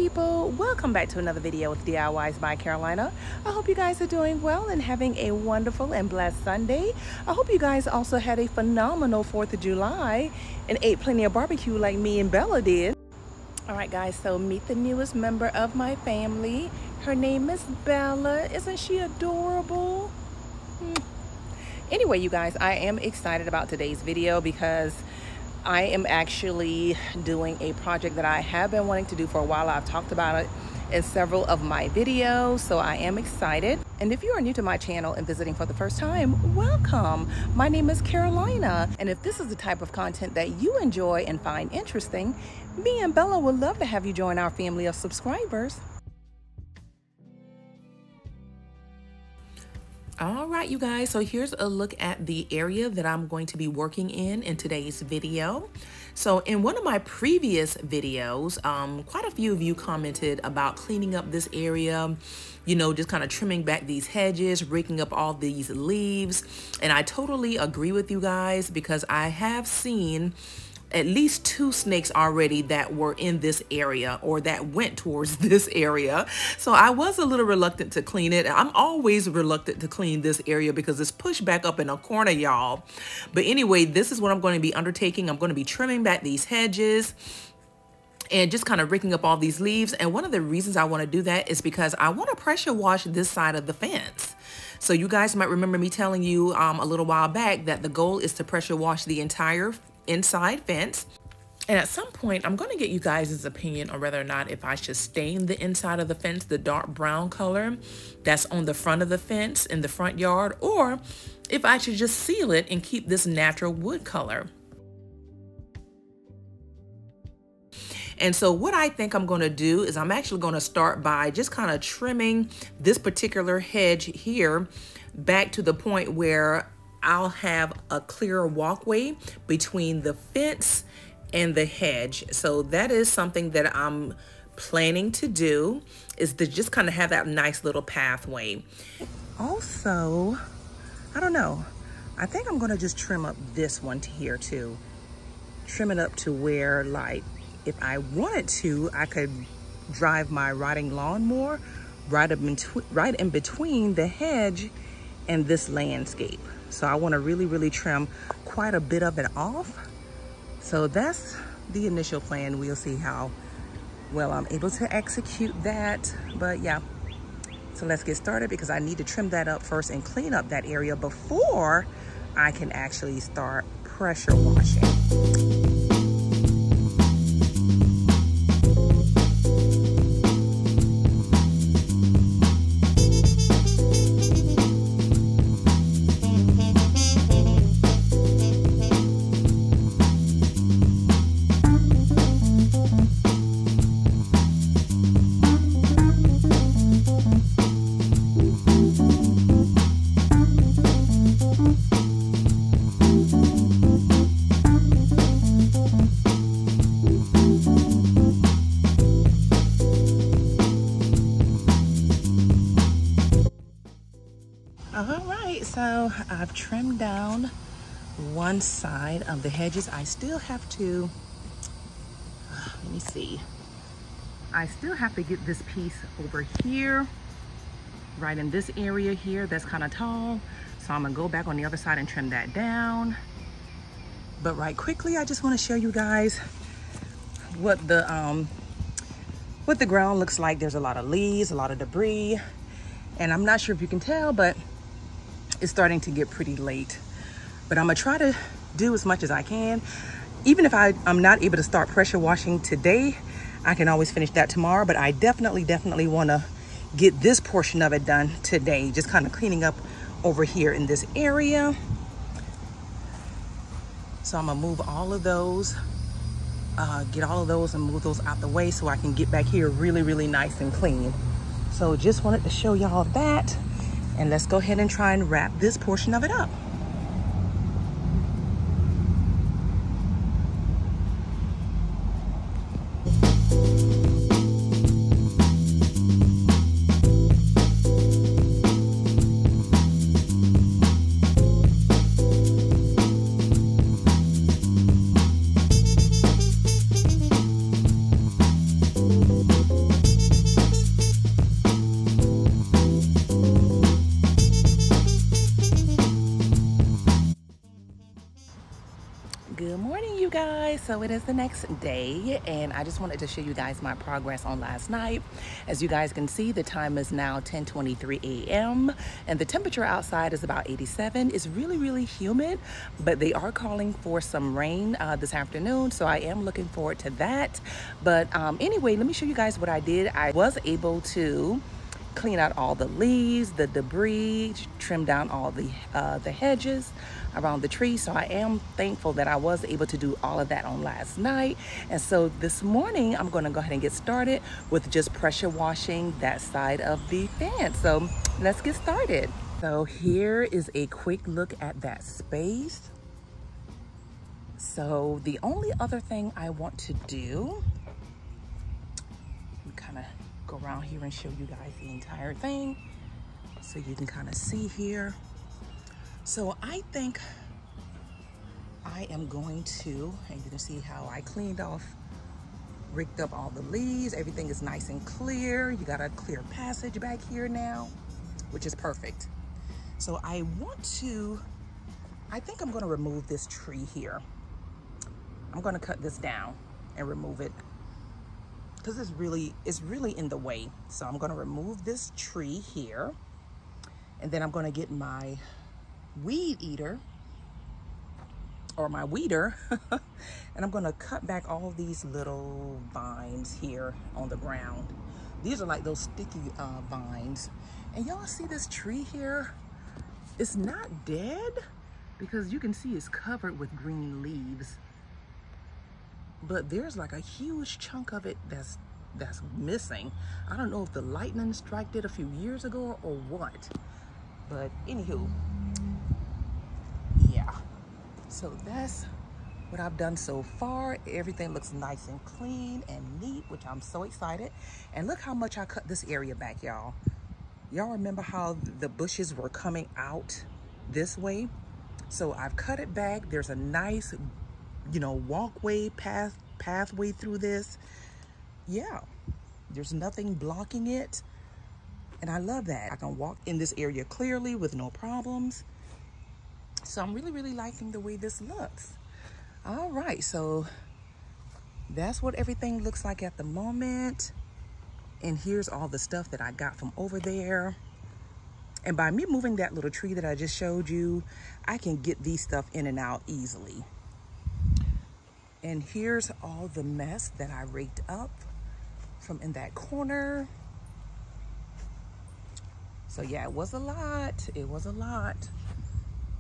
people, welcome back to another video with DIYs by Carolina. I hope you guys are doing well and having a wonderful and blessed Sunday. I hope you guys also had a phenomenal 4th of July and ate plenty of barbecue like me and Bella did. All right guys, so meet the newest member of my family. Her name is Bella. Isn't she adorable? Anyway, you guys, I am excited about today's video because I am actually doing a project that I have been wanting to do for a while. I've talked about it in several of my videos, so I am excited. And if you are new to my channel and visiting for the first time, welcome. My name is Carolina, and if this is the type of content that you enjoy and find interesting, me and Bella would love to have you join our family of subscribers. All right, you guys, so here's a look at the area that I'm going to be working in today's video. So in one of my previous videos, quite a few of you commented about cleaning up this area, you know, just kind of trimming back these hedges, raking up all these leaves. And I totally agree with you guys because I have seen at least 2 snakes already that were in this area or that went towards this area. So I was a little reluctant to clean it. I'm always reluctant to clean this area because it's pushed back up in a corner, y'all. But anyway, this is what I'm going to be undertaking. I'm going to be trimming back these hedges and just kind of raking up all these leaves. And one of the reasons I want to do that is because I want to pressure wash this side of the fence. So you guys might remember me telling you a little while back that the goal is to pressure wash the entire inside fence. And at some point, I'm going to get you guys' opinion on whether or not if I should stain the inside of the fence the dark brown color that's on the front of the fence in the front yard, or if I should just seal it and keep this natural wood color. And so what I think I'm going to do is I'm actually going to start by just kind of trimming this particular hedge here back to the point where I'll have a clear walkway between the fence and the hedge. So that is something that I'm planning to do, is to just kind of have that nice little pathway. Also, I don't know, I think I'm gonna just trim up this one here too. Trim it up to where, like, if I wanted to, I could drive my riding lawnmower right in between the hedge and this landscape. So I want to really trim quite a bit of it off. So that's the initial plan. We'll see how well I'm able to execute that. But yeah, so let's get started because I need to trim that up first and clean up that area before I can actually start pressure washing. So I've trimmed down one side of the hedges. I still have to, let me see. I still have to get this piece over here, right in this area here that's kind of tall. So I'm gonna go back on the other side and trim that down. But right quickly, I just want to show you guys what the ground looks like. There's a lot of leaves, a lot of debris, and I'm not sure if you can tell, but it's starting to get pretty late. But I'm gonna try to do as much as I can. Even if I'm not able to start pressure washing today, I can always finish that tomorrow. But I definitely want to get this portion of it done today. Just kind of cleaning up over here in this area. So I'm gonna move all of those, get all of those and move those out the way so I can get back here really nice and clean. So just wanted to show y'all that. And let's go ahead and try and wrap this portion of it up. so it is the next day, and I just wanted to show you guys my progress on last night. As you guys can see, the time is now 10:23 a.m. and the temperature outside is about 87. It's really humid, but they are calling for some rain this afternoon, so I am looking forward to that. But anyway, let me show you guys what I did. I was able to clean out all the leaves, the debris, trim down all the hedges around the tree. So I am thankful that I was able to do all of that on last night. And so this morning, I'm gonna go ahead and get started with just pressure washing that side of the fence. So let's get started. So here is a quick look at that space. So the only other thing I want to do, kind of go around here and show you guys the entire thing so you can kind of see here. So I think I am going to, and you can see how I cleaned off, rigged up all the leaves. Everything is nice and clear. You got a clear passage back here now, which is perfect. So I think I'm gonna remove this tree here. I'm gonna cut this down and remove it because it's really in the way. So I'm gonna remove this tree here, and then I'm gonna get my weed eater or my weeder and I'm gonna cut back all these little vines here on the ground. These are like those sticky vines. And y'all see this tree here? It's not dead because you can see it's covered with green leaves, but there's like a huge chunk of it that's missing. I don't know if the lightning struck it a few years ago or what, but anywho, yeah. So that's what I've done so far. Everything looks nice and clean and neat, which I'm so excited. And look how much I cut this area back, y'all. Y'all remember how the bushes were coming out this way? So I've cut it back. There's a nice, walkway pathway through this. Yeah, there's nothing blocking it, and I love that. I can walk in this area clearly with no problems. So I'm really liking the way this looks. All right, so that's what everything looks like at the moment. And here's all the stuff that I got from over there. And by me moving that little tree that I just showed you, I can get these stuff in and out easily. And here's all the mess that I raked up from in that corner. So yeah, it was a lot. It was a lot.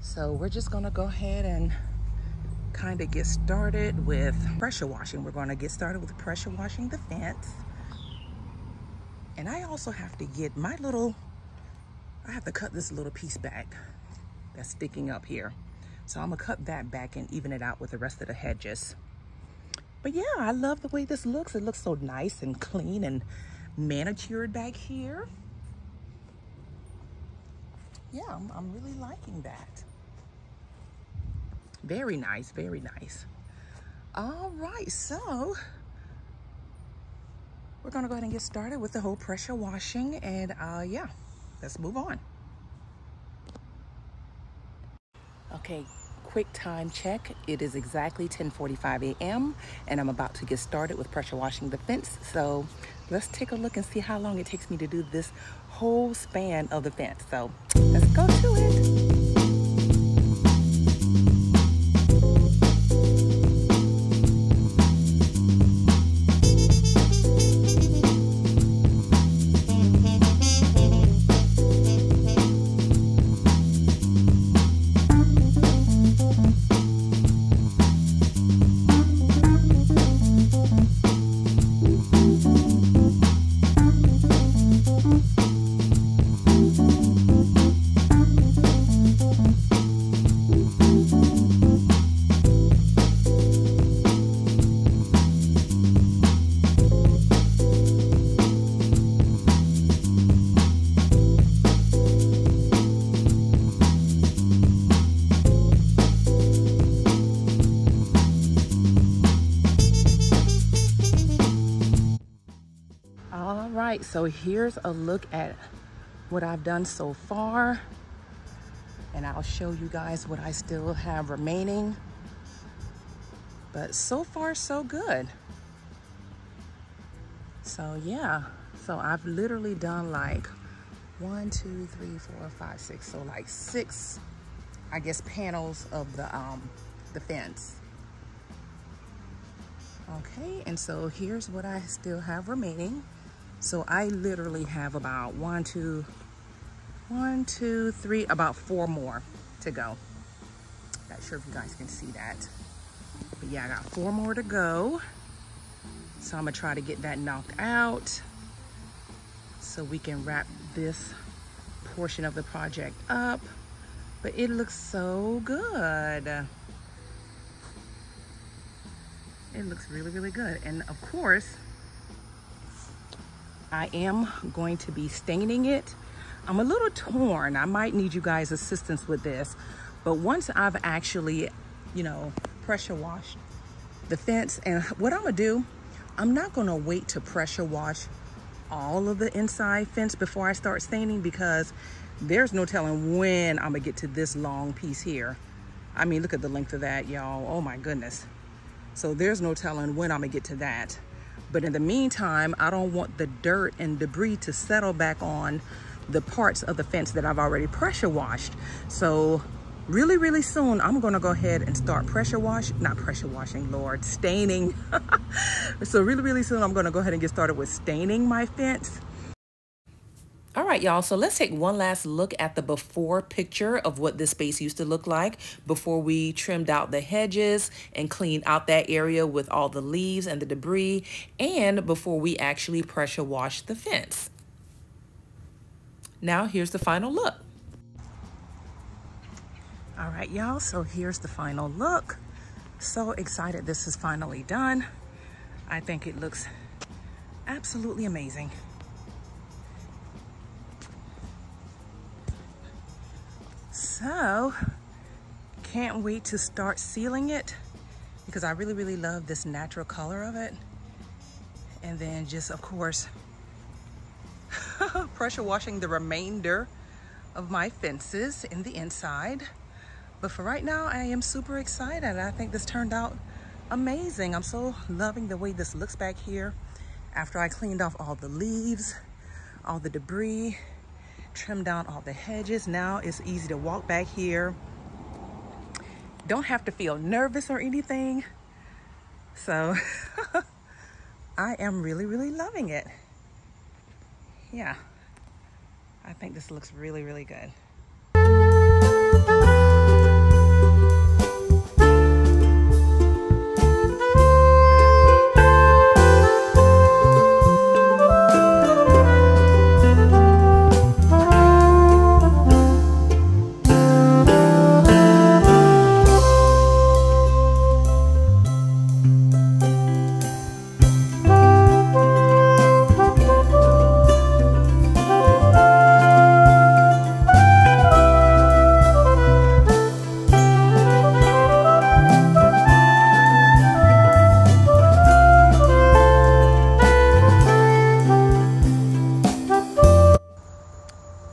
So we're just gonna go ahead and kind of get started with pressure washing. We're gonna get started with pressure washing the fence. And I also have to get I have to cut this little piece back that's sticking up here. So I'm gonna cut that back and even it out with the rest of the hedges. But yeah, I love the way this looks. It looks so nice and clean and manicured back here. Yeah, I'm really liking that. Very nice, very nice. All right, so we're gonna go ahead and get started with the whole pressure washing, and yeah, let's move on. Okay, quick time check. It is exactly 10:45 a.m. and I'm about to get started with pressure washing the fence. So let's take a look and see how long it takes me to do this whole span of the fence. So let's go to it. right, so here's a look at what I've done so far, and I'll show you guys what I still have remaining. But so far, so good. So yeah, so I've literally done like 1, 2, 3, 4, 5, 6. So like 6, I guess, panels of the fence. Okay, and so here's what I still have remaining. So I literally have about 1, 2, 3, about 4 more to go. Not sure if you guys can see that. But yeah, I got 4 more to go. So I'm gonna try to get that knocked out so we can wrap this portion of the project up. But it looks so good. It looks really, really good. And of course, I am going to be staining it. I'm a little torn. I might need you guys' assistance with this. But once I've actually, you know, pressure washed the fence, and what I'm gonna do, I'm not gonna wait to pressure wash all of the inside fence before I start staining, because there's no telling when I'm gonna get to this long piece here. I mean, look at the length of that, y'all. Oh my goodness. So there's no telling when I'm gonna get to that. But in the meantime, I don't want the dirt and debris to settle back on the parts of the fence that I've already pressure washed. So really, really soon, I'm gonna go ahead and start staining. So really, really soon, I'm gonna go ahead and get started with staining my fence. All right, y'all, so let's take one last look at the before picture of what this space used to look like before we trimmed out the hedges and cleaned out that area with all the leaves and the debris, and before we actually pressure washed the fence. Now, here's the final look. All right, y'all, so here's the final look. So excited this is finally done. I think it looks absolutely amazing. So, can't wait to start sealing it, because I really, really love this natural color of it. And then just, of course, pressure washing the remainder of my fences in the inside. But for right now, I am super excited. I think this turned out amazing. I'm so loving the way this looks back here after I cleaned off all the leaves, all the debris, trimmed down all the hedges. Now it's easy to walk back here. Don't have to feel nervous or anything. So I am really, really loving it. Yeah, I think this looks really, really good.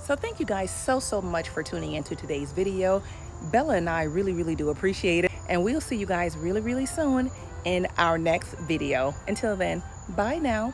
So thank you guys so much for tuning into today's video. Bella and I really do appreciate it. And we'll see you guys really soon in our next video. Until then, bye now.